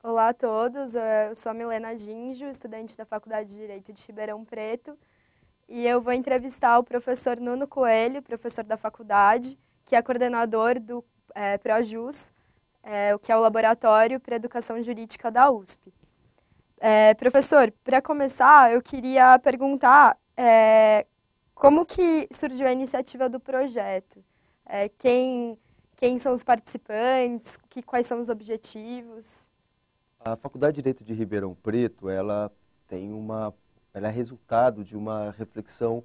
Olá a todos, eu sou a Milena Ginjo, estudante da Faculdade de Direito de Ribeirão Preto, e eu vou entrevistar o professor Nuno Coelho, professor da faculdade, que é coordenador do ProJus, que é o Laboratório para Educação Jurídica da USP. Professor, para começar, eu queria perguntar como que surgiu a iniciativa do projeto? Quem são os participantes? Quais são os objetivos? A Faculdade de Direito de Ribeirão Preto, ela é resultado de uma reflexão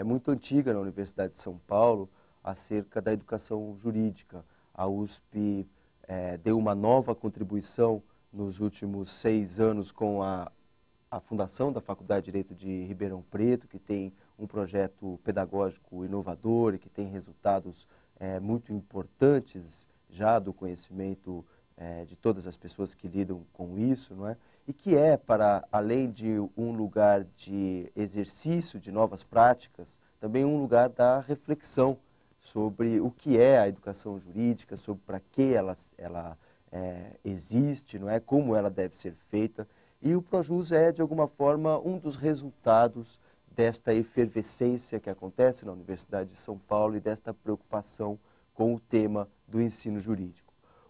muito antiga na Universidade de São Paulo acerca da educação jurídica. A USP deu uma nova contribuição nos últimos 6 anos com a fundação da Faculdade de Direito de Ribeirão Preto, que tem um projeto pedagógico inovador e que tem resultados muito importantes já do conhecimento de todas as pessoas que lidam com isso, não é? E que para, além de um lugar de exercício de novas práticas, também um lugar da reflexão sobre o que é a educação jurídica, sobre para que ela existe, não é? Como ela deve ser feita. E o ProJus é, de alguma forma, um dos resultados desta efervescência que acontece na Universidade de São Paulo e desta preocupação com o tema do ensino jurídico.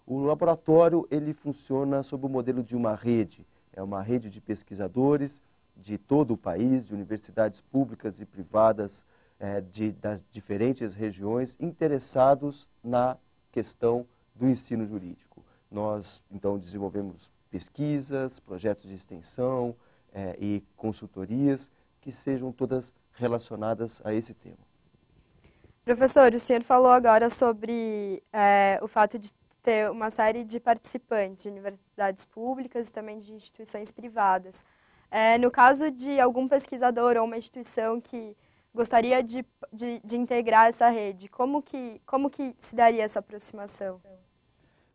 O laboratório ele funciona sob o modelo de uma rede. É uma rede de pesquisadores de todo o país, de universidades públicas e privadas das diferentes regiões, interessados na questão do ensino jurídico. Nós, então, desenvolvemos pesquisas, projetos de extensão e consultorias que sejam todas relacionadas a esse tema. Professor, o senhor falou agora sobre o fato de ter uma série de participantes de universidades públicas e também de instituições privadas. No caso de algum pesquisador ou uma instituição que gostaria de integrar essa rede, como que se daria essa aproximação?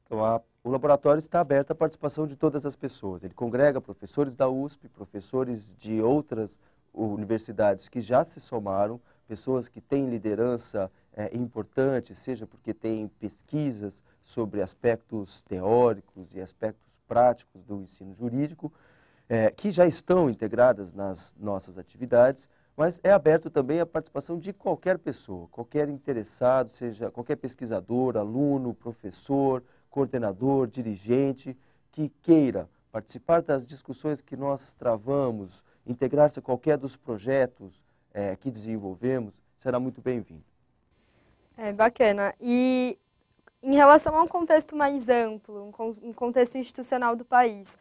Então, o laboratório está aberto à participação de todas as pessoas. Ele congrega professores da USP, professores de outras universidades que já se somaram, pessoas que têm liderança importante, seja porque têm pesquisas sobre aspectos teóricos e aspectos práticos do ensino jurídico, que já estão integradas nas nossas atividades, mas é aberto também à participação de qualquer pessoa, qualquer interessado, seja qualquer pesquisador, aluno, professor, coordenador, dirigente, que queira participar das discussões que nós travamos, integrar-se a qualquer dos projetos que desenvolvemos, será muito bem-vindo. Bacana. E em relação a um contexto mais amplo, um contexto institucional do país,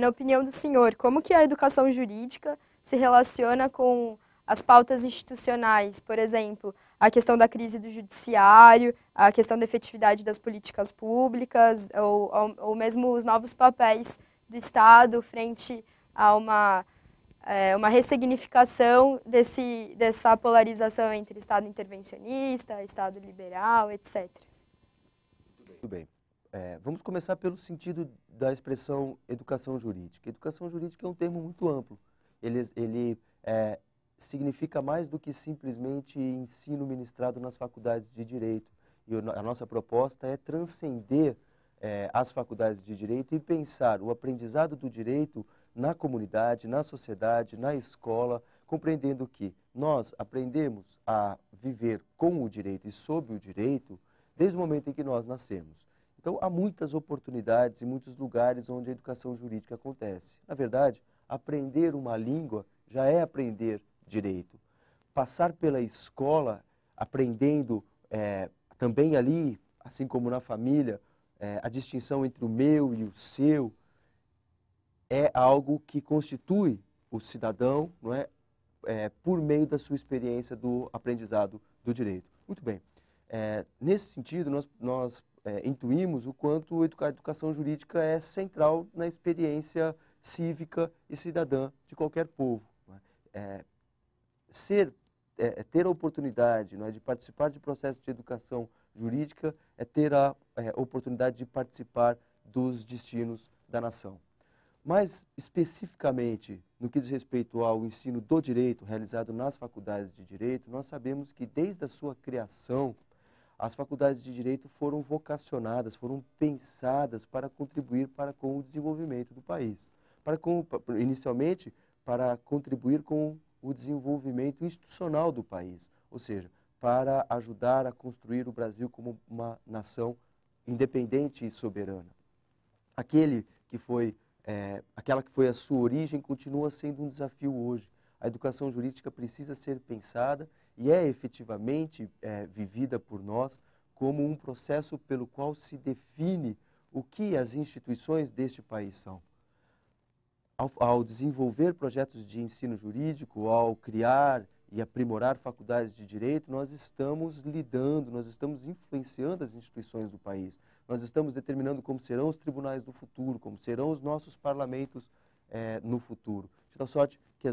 na opinião do senhor, como que a educação jurídica se relaciona com as pautas institucionais, por exemplo, a questão da crise do judiciário, a questão da efetividade das políticas públicas, ou mesmo os novos papéis do Estado frente a uma ressignificação dessa polarização entre Estado intervencionista, Estado liberal, etc. Muito bem. Vamos começar pelo sentido da expressão educação jurídica. Educação jurídica é um termo muito amplo. Ele significa mais do que simplesmente ensino ministrado nas faculdades de direito. E a nossa proposta é transcender as faculdades de direito e pensar o aprendizado do direito na comunidade, na sociedade, na escola, compreendendo que nós aprendemos a viver com o direito e sob o direito desde o momento em que nós nascemos. Então, há muitas oportunidades e muitos lugares onde a educação jurídica acontece. Na verdade, aprender uma língua já é aprender direito. Passar pela escola aprendendo também ali, assim como na família, a distinção entre o meu e o seu, é algo que constitui o cidadão, não é? Por meio da sua experiência do aprendizado do direito. Muito bem. Nesse sentido, nós intuímos o quanto a educação jurídica é central na experiência cívica e cidadã de qualquer povo. Não é? Ter a oportunidade, não é, de participar de processos de educação jurídica é ter a oportunidade de participar dos destinos da nação. Mais especificamente, no que diz respeito ao ensino do direito realizado nas faculdades de direito, nós sabemos que desde a sua criação, as faculdades de Direito foram vocacionadas, foram pensadas para contribuir com o desenvolvimento do país. Inicialmente, para contribuir com o desenvolvimento institucional do país, ou seja, para ajudar a construir o Brasil como uma nação independente e soberana. Aquela que foi a sua origem continua sendo um desafio hoje. A educação jurídica precisa ser pensada e é efetivamente vivida por nós como um processo pelo qual se define o que as instituições deste país são. Ao desenvolver projetos de ensino jurídico, ao criar e aprimorar faculdades de direito, nós estamos influenciando as instituições do país. Nós estamos determinando como serão os tribunais do futuro, como serão os nossos parlamentos no futuro. De tal sorte que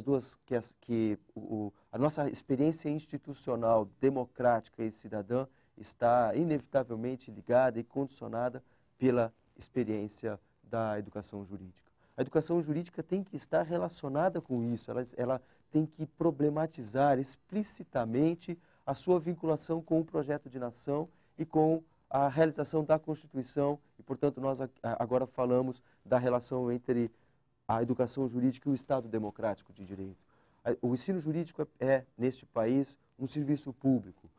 a nossa experiência institucional, democrática e cidadã está inevitavelmente ligada e condicionada pela experiência da educação jurídica. A educação jurídica tem que estar relacionada com isso, ela tem que problematizar explicitamente a sua vinculação com o projeto de nação e com a realização da Constituição e, portanto, nós agora falamos da relação entre a educação jurídica e o Estado democrático de direito. O ensino jurídico neste país, um serviço público,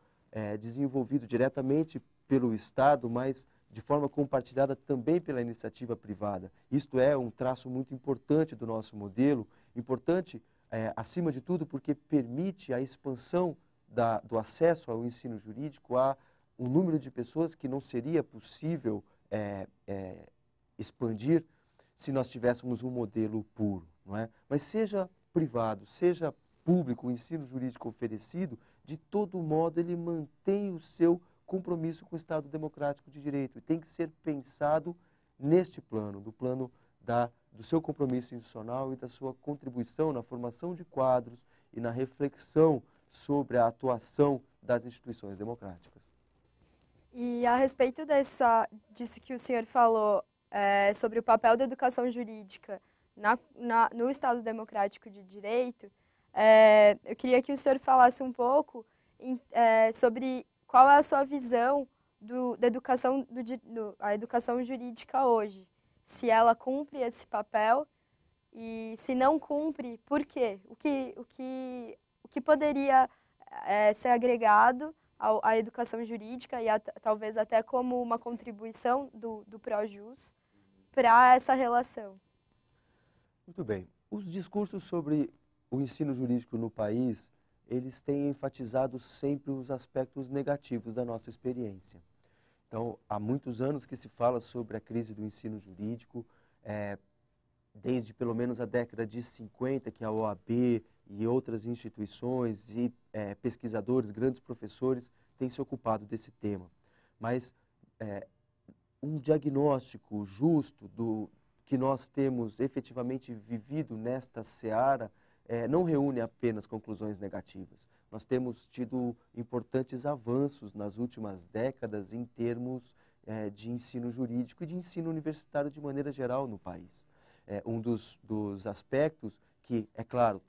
desenvolvido diretamente pelo Estado, mas de forma compartilhada também pela iniciativa privada. Isto é um traço muito importante do nosso modelo, importante, acima de tudo, porque permite a expansão do acesso ao ensino jurídico a um número de pessoas que não seria possível expandir se nós tivéssemos um modelo puro, não é? Mas seja privado, seja público, o ensino jurídico oferecido, de todo modo ele mantém o seu compromisso com o Estado democrático de direito e tem que ser pensado neste plano, do plano do seu compromisso institucional e da sua contribuição na formação de quadros e na reflexão sobre a atuação das instituições democráticas. E a respeito disso que o senhor falou, sobre o papel da educação jurídica no Estado democrático de direito, eu queria que o senhor falasse um pouco sobre qual é a sua visão da educação, a educação jurídica hoje. Se ela cumpre esse papel e se não cumpre, por quê? O que poderia ser agregado à educação jurídica e talvez até como uma contribuição do Projus para essa relação? Muito bem. Os discursos sobre o ensino jurídico no país, eles têm enfatizado sempre os aspectos negativos da nossa experiência. Então, há muitos anos que se fala sobre a crise do ensino jurídico, desde pelo menos a década de 50, que a OAB e outras instituições e pesquisadores, grandes professores, têm se ocupado desse tema. Mas um diagnóstico justo do que nós temos efetivamente vivido nesta seara não reúne apenas conclusões negativas. Nós temos tido importantes avanços nas últimas décadas em termos de ensino jurídico e de ensino universitário de maneira geral no país. Um dos aspectos que, é claro,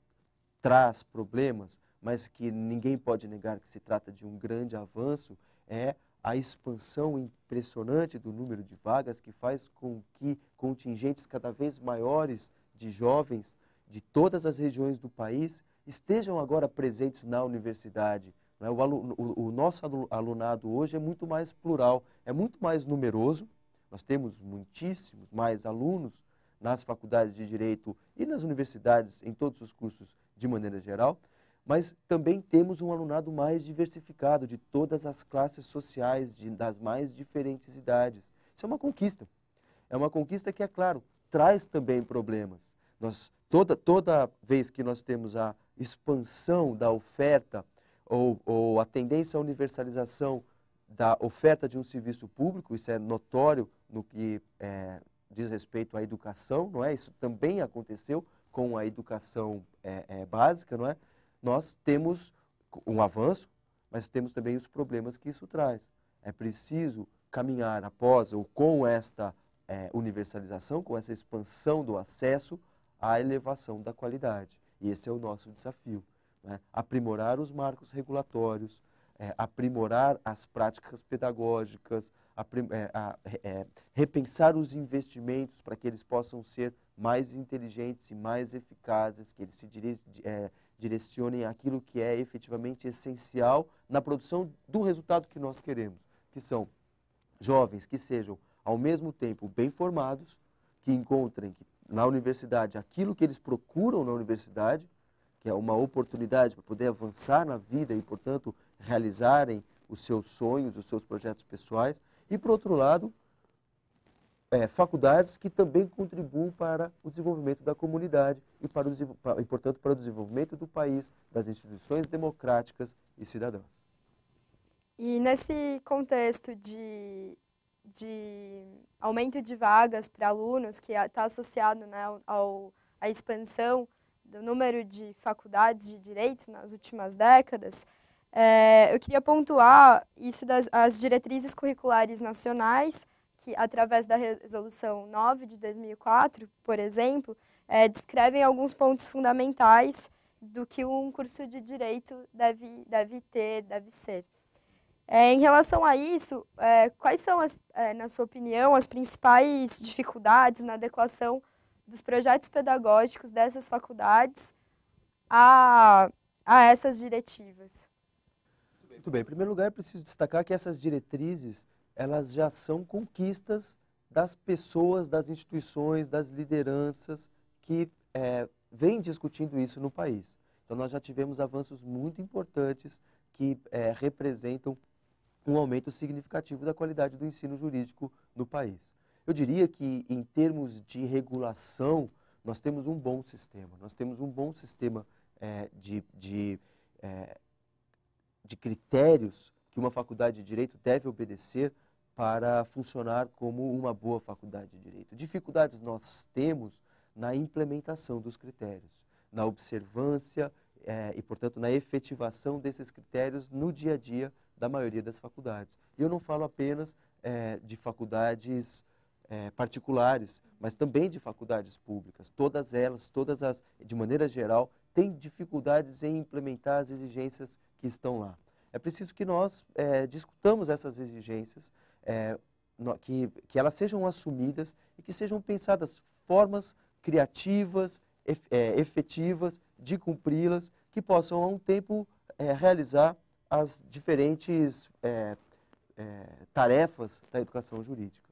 traz problemas, mas que ninguém pode negar que se trata de um grande avanço, é a expansão impressionante do número de vagas que faz com que contingentes cada vez maiores de jovens de todas as regiões do país estejam agora presentes na universidade. O nosso alunado hoje é muito mais plural, é muito mais numeroso. Nós temos muitíssimos mais alunos nas faculdades de Direito e nas universidades, em todos os cursos de maneira geral, mas também temos um alunado mais diversificado de todas as classes sociais, das mais diferentes idades. Isso é uma conquista. É uma conquista que, é claro, traz também problemas. Toda vez que nós temos a expansão da oferta ou a tendência à universalização da oferta de um serviço público, isso é notório no que diz respeito à educação, não é? Isso também aconteceu com a educação básica, não é? Nós temos um avanço, mas temos também os problemas que isso traz. É preciso caminhar após ou com esta universalização, com essa expansão do acesso à elevação da qualidade. E esse é o nosso desafio, né? Aprimorar os marcos regulatórios, aprimorar as práticas pedagógicas, repensar os investimentos para que eles possam ser mais inteligentes e mais eficazes, que eles se direcionem àquilo que é efetivamente essencial na produção do resultado que nós queremos, que são jovens que sejam, ao mesmo tempo, bem formados, que encontrem na universidade aquilo que eles procuram na universidade, que é uma oportunidade para poder avançar na vida e, portanto, realizarem os seus sonhos, os seus projetos pessoais, e, por outro lado, faculdades que também contribuam para o desenvolvimento da comunidade e, portanto, para o desenvolvimento do país, das instituições democráticas e cidadãs. E nesse contexto de aumento de vagas para alunos, que está associado, né, à expansão do número de faculdades de direito nas últimas décadas, eu queria pontuar isso das diretrizes curriculares nacionais, que através da Resolução 9 de 2004, por exemplo, descrevem alguns pontos fundamentais do que um curso de direito deve ser. Em relação a isso, quais são, na sua opinião, as principais dificuldades na adequação dos projetos pedagógicos dessas faculdades a essas diretivas? Muito bem. Em primeiro lugar, é preciso destacar que essas diretrizes, elas já são conquistas das pessoas, das instituições, das lideranças que vêm discutindo isso no país. Então, nós já tivemos avanços muito importantes que representam um aumento significativo da qualidade do ensino jurídico no país. Eu diria que, em termos de regulação, nós temos um bom sistema. Nós temos um bom sistema de critérios que uma faculdade de direito deve obedecer para funcionar como uma boa faculdade de direito. Dificuldades nós temos na implementação dos critérios, na observância e, portanto, na efetivação desses critérios no dia a dia da maioria das faculdades. E eu não falo apenas de faculdades particulares, mas também de faculdades públicas. Todas elas, de maneira geral, têm dificuldades em implementar as exigências que estão lá. É preciso que nós discutamos essas exigências, que elas sejam assumidas e que sejam pensadas formas criativas, efetivas de cumpri-las, que possam, a um tempo, realizar as diferentes tarefas da educação jurídica.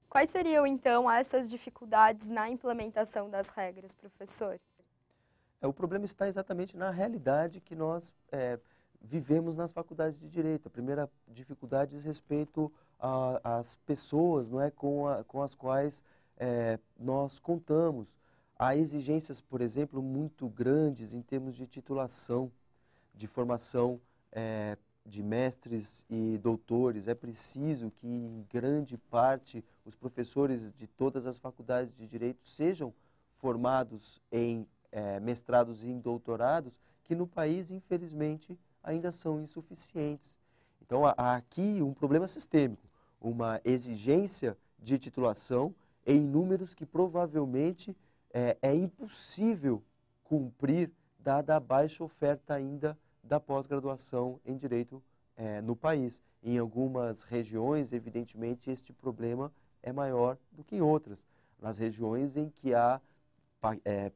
Quais seriam, então, essas dificuldades na implementação das regras, professor? O problema está exatamente na realidade que nós vivemos nas faculdades de direito. A primeira dificuldade diz respeito às pessoas, não é, com as quais nós contamos. Há exigências, por exemplo, muito grandes em termos de titulação, de formação de mestres e doutores. É preciso que, em grande parte, os professores de todas as faculdades de direito sejam formados em mestrados e em doutorados, que no país, infelizmente, ainda são insuficientes. Então, há aqui um problema sistêmico, uma exigência de titulação em números que provavelmente é impossível cumprir, dada a baixa oferta ainda da pós-graduação em Direito no país. Em algumas regiões, evidentemente, este problema é maior do que em outras. Nas regiões em que há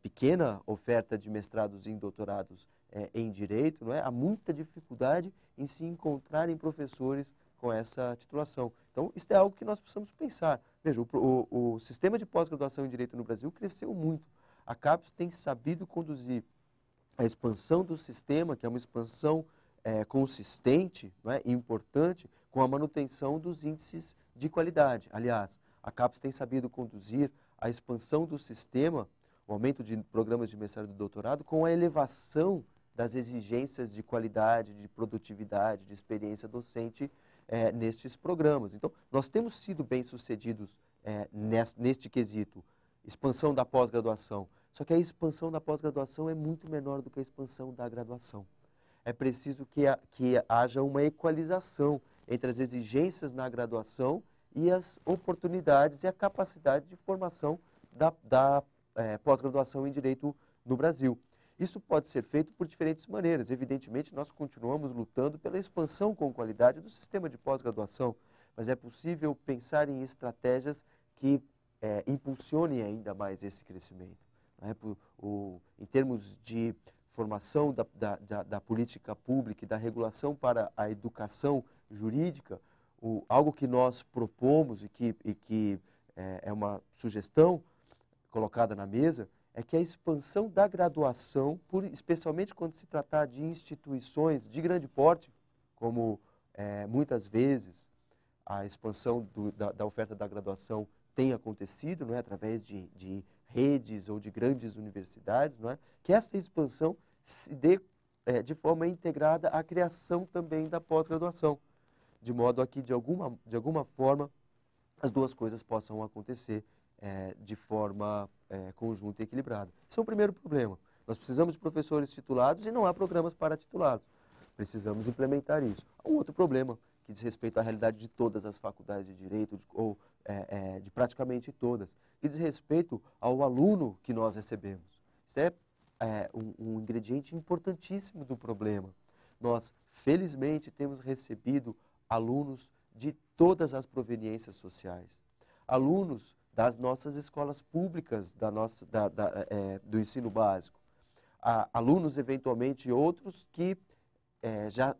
pequena oferta de mestrados e doutorados em Direito, não é? Há muita dificuldade em se encontrarem professores com essa titulação. Então, isso é algo que nós precisamos pensar. Veja, o sistema de pós-graduação em Direito no Brasil cresceu muito. A CAPES tem sabido conduzir a expansão do sistema, que é uma expansão consistente, não é? E importante, com a manutenção dos índices de qualidade. Aliás, a CAPES tem sabido conduzir a expansão do sistema, o aumento de programas de mestrado e doutorado, com a elevação das exigências de qualidade, de produtividade, de experiência docente nestes programas. Então, nós temos sido bem-sucedidos neste quesito, expansão da pós-graduação. Só que a expansão da pós-graduação é muito menor do que a expansão da graduação. É preciso que haja uma equalização entre as exigências na graduação e as oportunidades e a capacidade de formação da pós-graduação em Direito no Brasil. Isso pode ser feito por diferentes maneiras. Evidentemente, nós continuamos lutando pela expansão com qualidade do sistema de pós-graduação, mas é possível pensar em estratégias que impulsionem ainda mais esse crescimento. Né? Em termos de formação da política pública e da regulação para a educação jurídica, algo que nós propomos e que é uma sugestão colocada na mesa, é que a expansão da graduação, especialmente quando se tratar de instituições de grande porte, como muitas vezes a expansão da oferta da graduação tem acontecido, não é, através de redes ou de grandes universidades, não é, que essa expansão se dê de forma integrada à criação também da pós-graduação, de modo a que, de alguma forma, as duas coisas possam acontecer de forma conjunta e equilibrada. Esse é o primeiro problema. Nós precisamos de professores titulados e não há programas para titulados. Precisamos implementar isso. Há um outro problema que diz respeito à realidade de todas as faculdades de Direito, ou de praticamente todas, que diz respeito ao aluno que nós recebemos. Isso é um ingrediente importantíssimo do problema. Nós, felizmente, temos recebido alunos de todas as proveniências sociais. Alunos das nossas escolas públicas, do ensino básico. Alunos, eventualmente, outros que já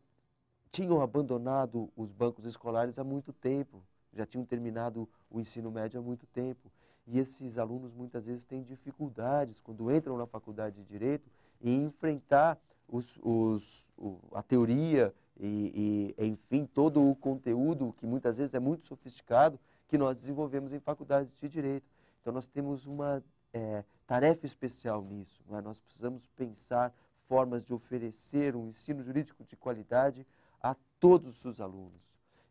tinham abandonado os bancos escolares há muito tempo, já tinham terminado o ensino médio há muito tempo. E esses alunos, muitas vezes, têm dificuldades, quando entram na faculdade de Direito, em enfrentar a teoria enfim, todo o conteúdo, que muitas vezes é muito sofisticado, que nós desenvolvemos em faculdades de Direito. Então, nós temos uma tarefa especial nisso. Não é? Nós precisamos pensar formas de oferecer um ensino jurídico de qualidade a todos os alunos.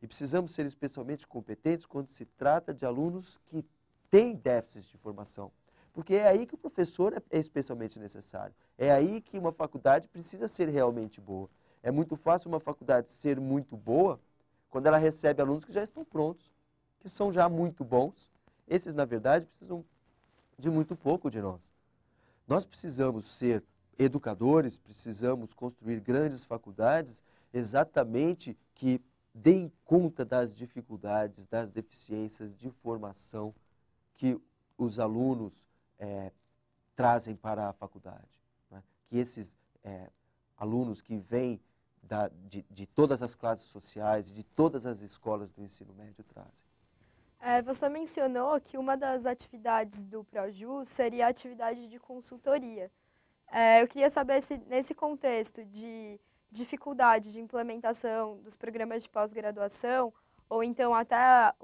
E precisamos ser especialmente competentes quando se trata de alunos que têm déficits de formação. Porque é aí que o professor é especialmente necessário. É aí que uma faculdade precisa ser realmente boa. É muito fácil uma faculdade ser muito boa quando ela recebe alunos que já estão prontos, que são já muito bons. Esses, na verdade, precisam de muito pouco de nós. Nós precisamos ser educadores, precisamos construir grandes faculdades exatamente que deem conta das dificuldades, das deficiências de formação que os alunos trazem para a faculdade. Né? Que esses alunos que vêm de todas as classes sociais e de todas as escolas do ensino médio trazem. Você mencionou que uma das atividades do Projus seria a atividade de consultoria. Eu queria saber se, nesse contexto de dificuldade de implementação dos programas de pós-graduação, ou então até,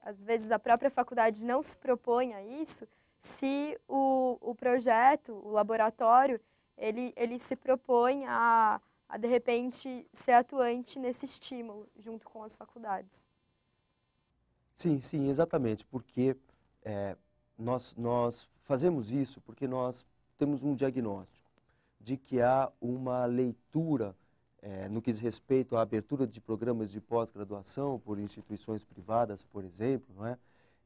às vezes, a própria faculdade não se propõe a isso, se o projeto, o laboratório, ele se propõe a, de repente, ser atuante nesse estímulo, junto com as faculdades. Sim, sim, exatamente, porque nós fazemos isso porque nós temos um diagnóstico de que há uma leitura no que diz respeito à abertura de programas de pós-graduação por instituições privadas, por exemplo, não é?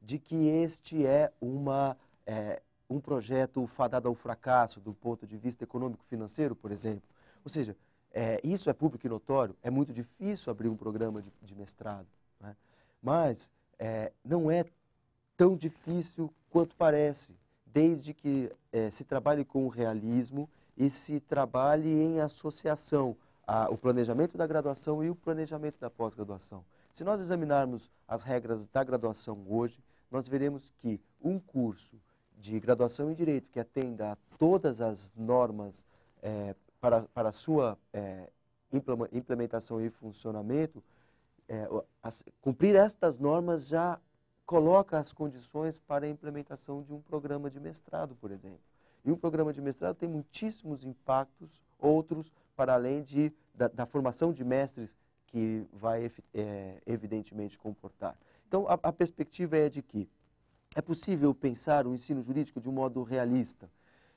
De que este é um projeto fadado ao fracasso do ponto de vista econômico-financeiro, por exemplo. Ou seja, isso é público e notório, é muito difícil abrir um programa de mestrado, não é? Mas não é tão difícil quanto parece, desde que se trabalhe com o realismo e se trabalhe em associação o planejamento da graduação e o planejamento da pós-graduação. Se nós examinarmos as regras da graduação hoje, nós veremos que um curso de graduação em Direito que atenda a todas as normas para a sua implementação e funcionamento, cumprir estas normas já coloca as condições para a implementação de um programa de mestrado, por exemplo. E um programa de mestrado tem muitíssimos impactos, outros para além da formação de mestres que vai evidentemente comportar. Então, a perspectiva é de que é possível pensar o ensino jurídico de um modo realista.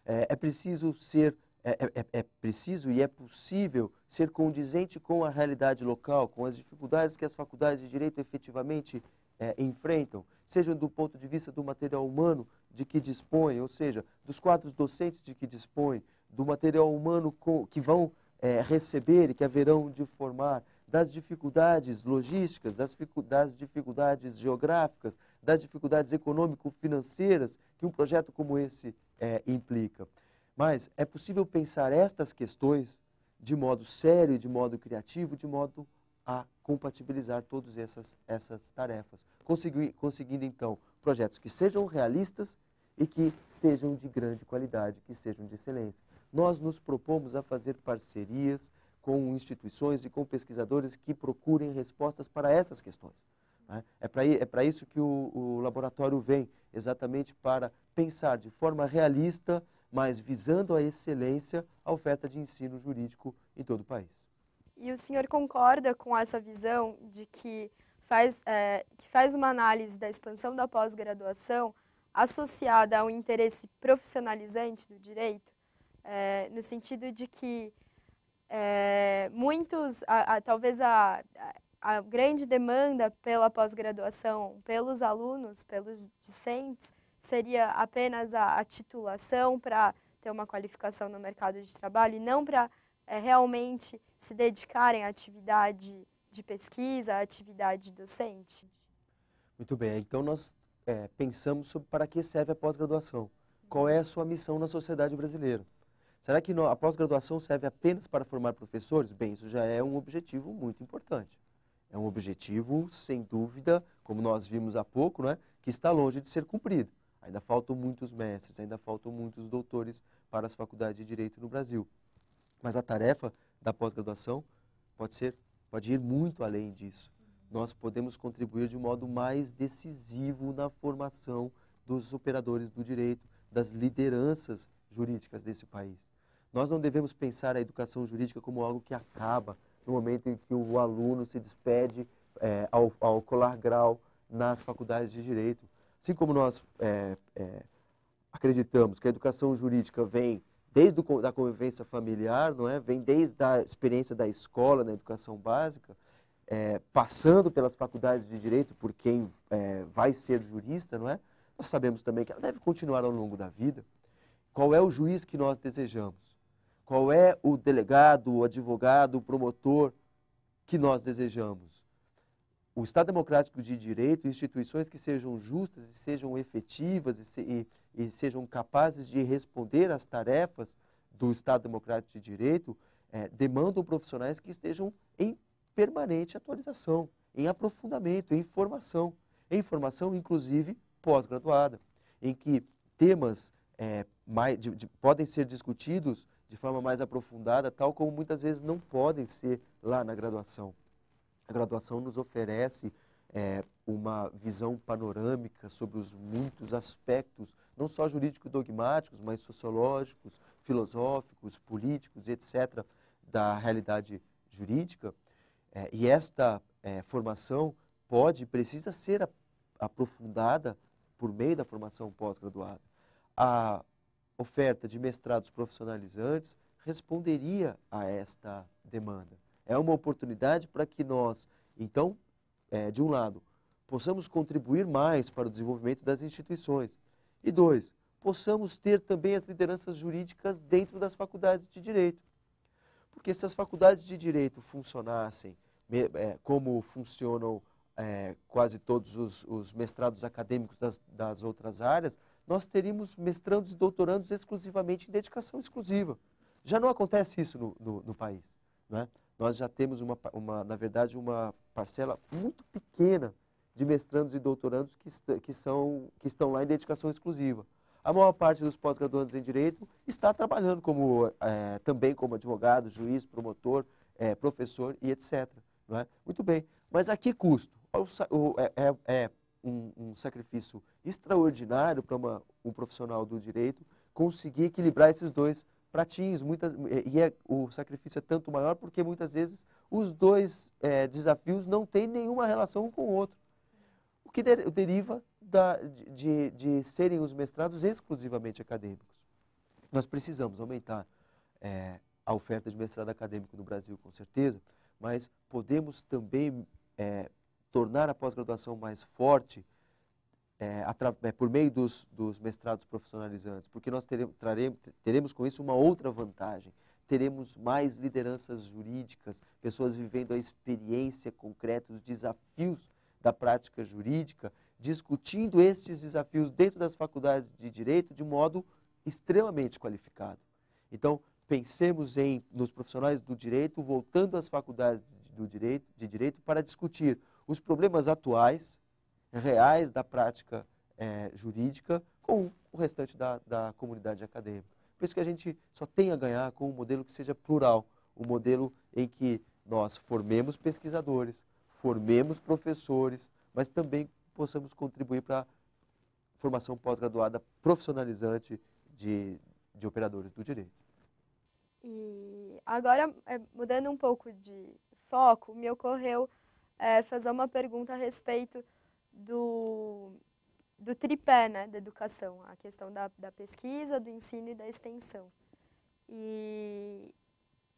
É preciso e é possível ser condizente com a realidade local, com as dificuldades que as faculdades de Direito efetivamente enfrentam, seja do ponto de vista do material humano de que dispõem, ou seja, dos quadros docentes de que dispõem, do material humano que vão receber e que haverão de formar, das dificuldades logísticas, das dificuldades geográficas, das dificuldades econômico-financeiras que um projeto como esse implica. Mas é possível pensar estas questões de modo sério e de modo criativo, de modo a compatibilizar todas essas tarefas, conseguindo então projetos que sejam realistas e que sejam de grande qualidade, que sejam de excelência. Nós nos propomos a fazer parcerias com instituições e com pesquisadores que procurem respostas para essas questões. Né? É para isso que o laboratório vem, exatamente para pensar de forma realista, mas visando a excelência, a oferta de ensino jurídico em todo o país. E o senhor concorda com essa visão de que faz uma análise da expansão da pós-graduação associada a um interesse profissionalizante do direito, no sentido de que talvez a grande demanda pela pós-graduação, pelos alunos, pelos discentes, seria apenas a titulação para ter uma qualificação no mercado de trabalho e não para realmente se dedicarem à atividade de pesquisa, à atividade docente? Muito bem, então nós pensamos sobre para que serve a pós-graduação. Qual é a sua missão na sociedade brasileira? Será que a pós-graduação serve apenas para formar professores? Bem, isso já é um objetivo muito importante. É um objetivo, sem dúvida, como nós vimos há pouco, né, que está longe de ser cumprido. Ainda faltam muitos mestres, ainda faltam muitos doutores para as faculdades de Direito no Brasil. Mas a tarefa da pós-graduação pode ir muito além disso. Nós podemos contribuir de modo mais decisivo na formação dos operadores do direito, das lideranças jurídicas desse país. Nós não devemos pensar a educação jurídica como algo que acaba no momento em que o aluno se despede ao colar grau nas faculdades de direito. Assim como nós acreditamos que a educação jurídica vem desde a convivência familiar, não é? Vem desde a experiência da escola, na educação básica, passando pelas faculdades de direito por quem vai ser jurista, não é? Nós sabemos também que ela deve continuar ao longo da vida. Qual é o juiz que nós desejamos? Qual é o delegado, o advogado, o promotor que nós desejamos? O Estado Democrático de Direito, instituições que sejam justas e sejam efetivas e sejam capazes de responder às tarefas do Estado Democrático de Direito, demandam profissionais que estejam em permanente atualização, em aprofundamento, em formação inclusive pós-graduada, em que temas podem ser discutidos de forma mais aprofundada, tal como muitas vezes não podem ser lá na graduação. A graduação nos oferece uma visão panorâmica sobre os muitos aspectos, não só jurídico-dogmáticos, mas sociológicos, filosóficos, políticos, etc., da realidade jurídica. E esta formação precisa ser aprofundada por meio da formação pós-graduada. A oferta de mestrados profissionalizantes responderia a esta demanda. É uma oportunidade para que nós, então, de um lado, possamos contribuir mais para o desenvolvimento das instituições e, dois, possamos ter também as lideranças jurídicas dentro das faculdades de direito. Porque se as faculdades de direito funcionassem como funcionam quase todos os mestrados acadêmicos das outras áreas, nós teríamos mestrandos e doutorandos exclusivamente em dedicação exclusiva. Já não acontece isso no país, né? Nós já temos, na verdade, uma parcela muito pequena de mestrandos e doutorandos que estão lá em dedicação exclusiva. A maior parte dos pós-graduandos em Direito está trabalhando também como advogado, juiz, promotor, professor e etc. Não é? Muito bem, mas a que custo? É um sacrifício extraordinário para um profissional do direito conseguir equilibrar esses dois pratinhos. O sacrifício é tanto maior porque muitas vezes os dois desafios não têm nenhuma relação um com o outro. O que deriva de serem os mestrados exclusivamente acadêmicos. Nós precisamos aumentar a oferta de mestrado acadêmico no Brasil, com certeza, mas podemos também tornar a pós-graduação mais forte por meio dos mestrados profissionalizantes, porque nós teremos com isso uma outra vantagem. Teremos mais lideranças jurídicas, pessoas vivendo a experiência concreta, os desafios da prática jurídica, discutindo estes desafios dentro das faculdades de direito de modo extremamente qualificado. Então, pensemos nos profissionais do direito voltando às faculdades de direito para discutir os problemas atuais, reais da prática jurídica com o restante da comunidade acadêmica. Por isso que a gente só tem a ganhar com um modelo que seja plural, um modelo em que nós formemos pesquisadores, formemos professores, mas também possamos contribuir para a formação pós-graduada profissionalizante de operadores do direito. E agora, mudando um pouco de foco, me ocorreu fazer uma pergunta a respeito do tripé, né, da educação, a questão da pesquisa, do ensino e da extensão. E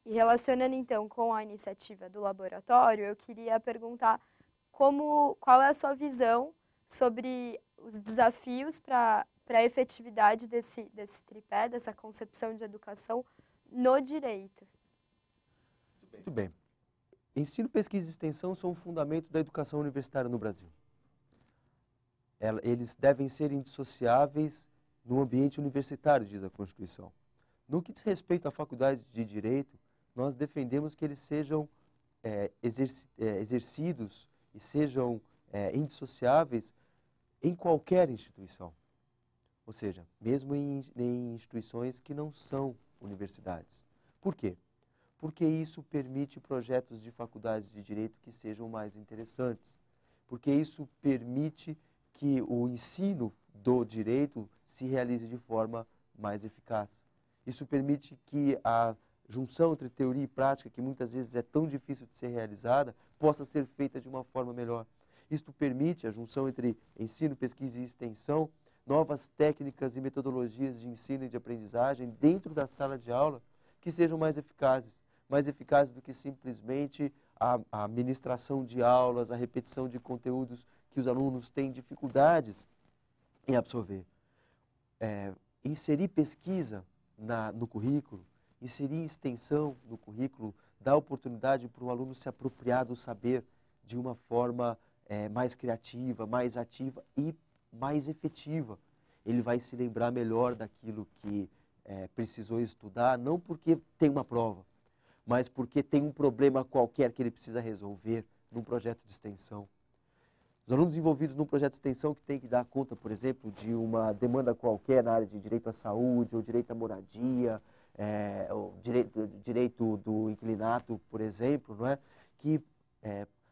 relacionando então com a iniciativa do laboratório, eu queria perguntar qual é a sua visão sobre os desafios para a efetividade desse tripé, dessa concepção de educação no direito. Muito bem. Ensino, pesquisa e extensão são fundamentos da educação universitária no Brasil. Eles devem ser indissociáveis no ambiente universitário, diz a Constituição. No que diz respeito à faculdade de Direito, nós defendemos que eles sejam exercidos e sejam indissociáveis em qualquer instituição. Ou seja, mesmo em instituições que não são universidades. Por quê? Porque isso permite projetos de faculdades de direito que sejam mais interessantes. Porque isso permite que o ensino do direito se realize de forma mais eficaz. Isso permite que a junção entre teoria e prática, que muitas vezes é tão difícil de ser realizada, possa ser feita de uma forma melhor. Isto permite a junção entre ensino, pesquisa e extensão, novas técnicas e metodologias de ensino e de aprendizagem dentro da sala de aula que sejam mais eficazes do que simplesmente a ministração de aulas, a repetição de conteúdos que os alunos têm dificuldades em absorver. Inserir pesquisa no currículo, inserir extensão no currículo, dá oportunidade para o aluno se apropriar do saber de uma forma mais criativa, mais ativa e mais efetiva. Ele vai se lembrar melhor daquilo que precisou estudar, não porque tem uma prova, mas porque tem um problema qualquer que ele precisa resolver num projeto de extensão. Os alunos envolvidos num projeto de extensão que tem que dar conta, por exemplo, de uma demanda qualquer na área de direito à saúde, ou direito à moradia, ou direito do inquilinato, por exemplo, não é?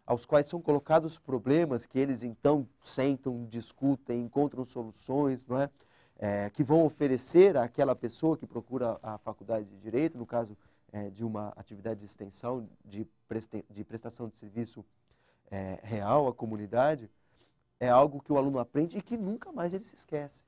Aos quais são colocados problemas que eles então sentam, discutem, encontram soluções, não é? Que vão oferecer àquela pessoa que procura a faculdade de direito, no caso de uma atividade de extensão, de prestação de serviço real à comunidade, é algo que o aluno aprende e que nunca mais ele se esquece.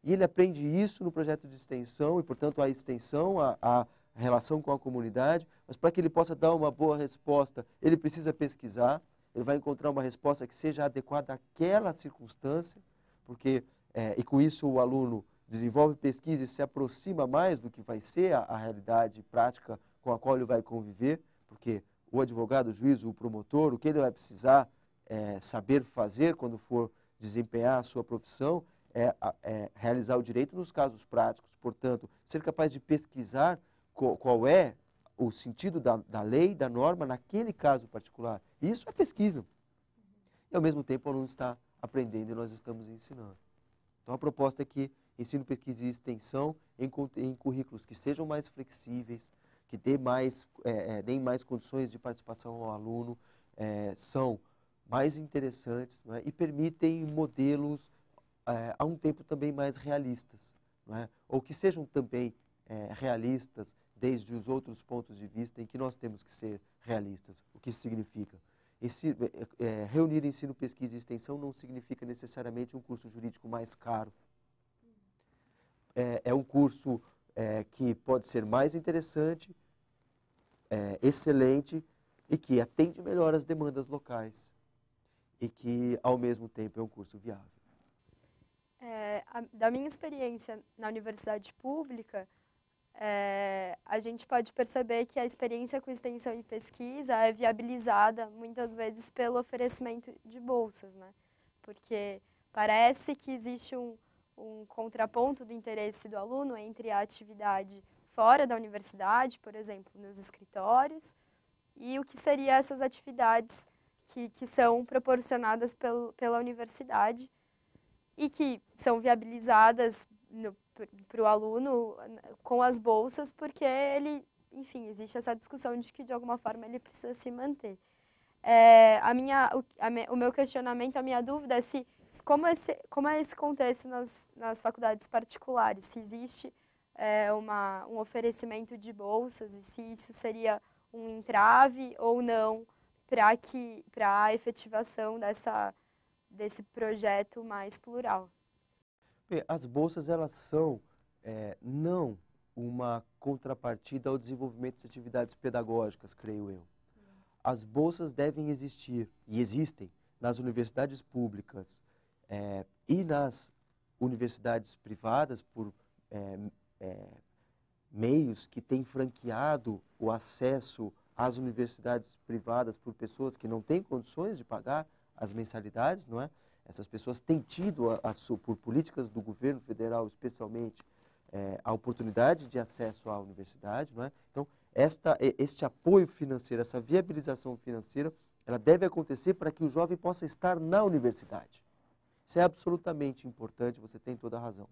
E ele aprende isso no projeto de extensão e, portanto, a extensão, a relação com a comunidade, mas para que ele possa dar uma boa resposta, ele precisa pesquisar, ele vai encontrar uma resposta que seja adequada àquela circunstância, porque, e com isso o aluno desenvolve pesquisa e se aproxima mais do que vai ser a realidade prática com a qual ele vai conviver, porque o advogado, o juiz, o promotor, o que ele vai precisar saber fazer quando for desempenhar a sua profissão é realizar o direito nos casos práticos. Portanto, ser capaz de pesquisar qual é o sentido da lei, da norma, naquele caso particular. Isso é pesquisa. E, ao mesmo tempo, o aluno está aprendendo e nós estamos ensinando. Então, a proposta é que ensino, pesquisa e extensão em currículos que sejam mais flexíveis, que deem mais condições de participação ao aluno, são mais interessantes, não é? E permitem modelos a um tempo também mais realistas, não é? Ou que sejam também realistas desde os outros pontos de vista em que nós temos que ser realistas. O que isso significa? Reunir ensino, pesquisa e extensão não significa necessariamente um curso jurídico mais caro. É um curso que pode ser mais interessante, excelente e que atende melhor as demandas locais e que, ao mesmo tempo, é um curso viável. Da minha experiência na universidade pública, a gente pode perceber que a experiência com extensão e pesquisa é viabilizada muitas vezes pelo oferecimento de bolsas, né? Porque parece que existe um contraponto do interesse do aluno entre a atividade fora da universidade, por exemplo, nos escritórios, e o que seriam essas atividades que são proporcionadas pela universidade e que são viabilizadas para o aluno com as bolsas, porque ele, enfim, existe essa discussão de que de alguma forma ele precisa se manter. O meu questionamento, a minha dúvida é como é esse contexto nas faculdades particulares, se existe um oferecimento de bolsas e se isso seria um entrave ou não para a efetivação desse projeto mais plural. Bem, as bolsas, elas são não uma contrapartida ao desenvolvimento de atividades pedagógicas, creio eu. As bolsas devem existir, e existem, nas universidades públicas e nas universidades privadas por meios que têm franqueado o acesso às universidades privadas por pessoas que não têm condições de pagar as mensalidades, não é? Essas pessoas têm tido, por políticas do governo federal, especialmente, a oportunidade de acesso à universidade, não é? Então, este apoio financeiro, essa viabilização financeira, ela deve acontecer para que o jovem possa estar na universidade. Isso é absolutamente importante, você tem toda a razão.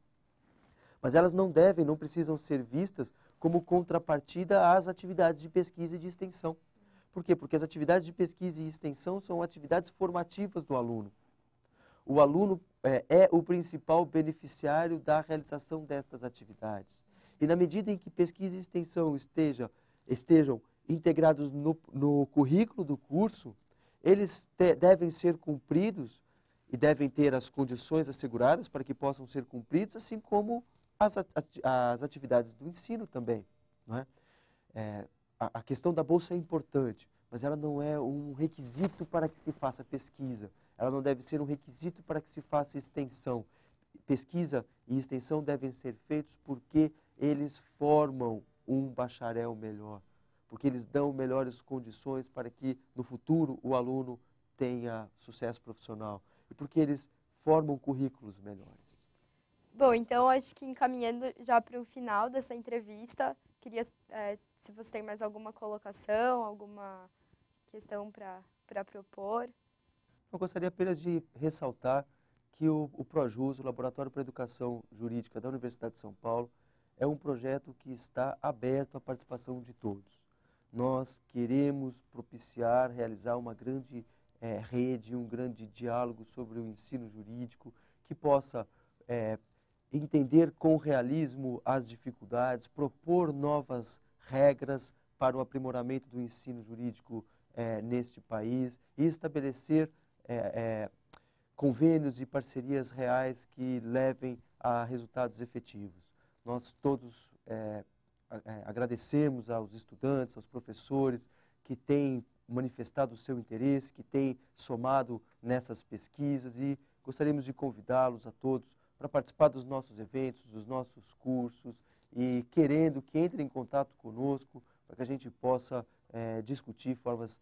Mas elas não precisam ser vistas como contrapartida às atividades de pesquisa e de extensão. Por quê? Porque as atividades de pesquisa e extensão são atividades formativas do aluno. O aluno é o principal beneficiário da realização destas atividades. E na medida em que pesquisa e extensão estejam integrados no currículo do curso, eles devem ser cumpridos e devem ter as condições asseguradas para que possam ser cumpridos, assim como as atividades do ensino também. Não é? A questão da bolsa é importante, mas ela não é um requisito para que se faça pesquisa. Ela não deve ser um requisito para que se faça extensão. Pesquisa e extensão devem ser feitos porque eles formam um bacharel melhor, porque eles dão melhores condições para que no futuro o aluno tenha sucesso profissional e porque eles formam currículos melhores. Bom, então acho que encaminhando já para o final dessa entrevista, queria, se você tem mais alguma colocação, alguma questão para propor. Eu gostaria apenas de ressaltar que o Projus, o Laboratório para a Educação Jurídica da Universidade de São Paulo, é um projeto que está aberto à participação de todos. Nós queremos propiciar, realizar uma grande rede, um grande diálogo sobre o ensino jurídico, que possa entender com realismo as dificuldades, propor novas regras para o aprimoramento do ensino jurídico neste país e estabelecer convênios e parcerias reais que levem a resultados efetivos. Nós todos agradecemos aos estudantes, aos professores que têm manifestado o seu interesse, que têm somado nessas pesquisas e gostaríamos de convidá-los a todos para participar dos nossos eventos, dos nossos cursos e querendo que entrem em contato conosco para que a gente possa discutir formas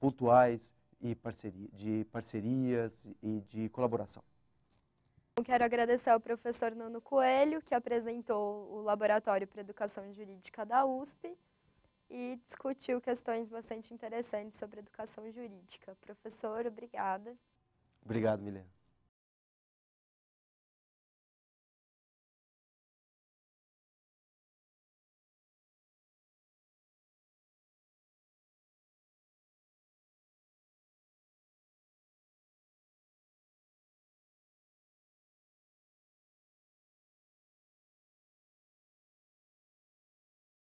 pontuais e de parcerias e de colaboração. Quero agradecer ao professor Nuno Coelho, que apresentou o Laboratório para a Educação Jurídica da USP e discutiu questões bastante interessantes sobre educação jurídica. Professor, obrigada. Obrigado, Milena.